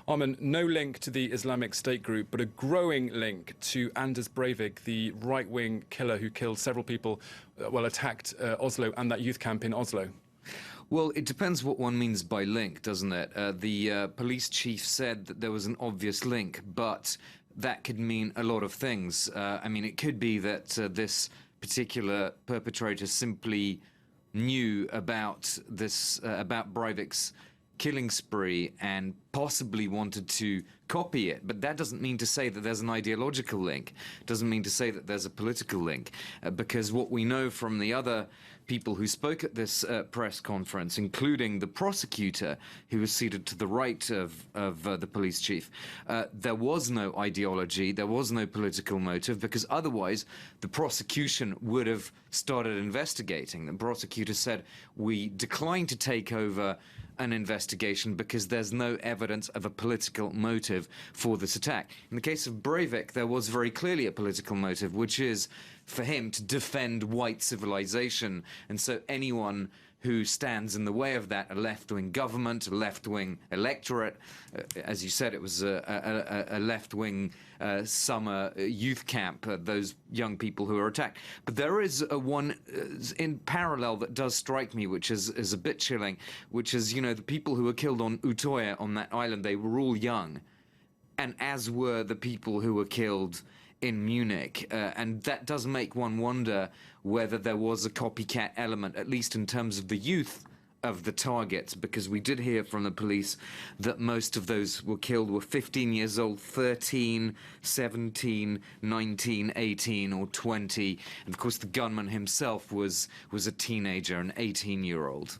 Armin, no link to the Islamic State group, but a growing link to Anders Breivik, the right-wing killer who killed several people, attacked Oslo and that youth camp in Oslo. Well, it depends what one means by link, doesn't it? The police chief said that there was an obvious link, but that could mean a lot of things. I mean, it could be that this particular perpetrator simply knew about this, about Breivik's killing spree and possibly wanted to copy it, but that doesn't mean to say that there's an ideological link. It doesn't mean to say that there's a political link, because what we know from the other people who spoke at this press conference, including the prosecutor who was seated to the right of the police chief, there was no ideology, there was no political motive, because otherwise the prosecution would have started investigating. The prosecutor said, we decline to take over an investigation because there's no evidence of a political motive for this attack. In the case of Breivik, there was very clearly a political motive, which is for him to defend white civilization. And so anyone who stands in the way of that, a left-wing government, a left-wing electorate, as you said, it was a left-wing summer youth camp, those young people who were attacked. But there is one in parallel that does strike me, which is a bit chilling, which is, you know, the people who were killed on Utøya, on that island, they were all young, and as were the people who were killed in Munich, and that does make one wonder whether there was a copycat element, at least in terms of the youth of the targets, because we did hear from the police that most of those were killed were 15 years old, 13, 17, 19, 18 or 20, and of course the gunman himself was a teenager, an 18-year-old.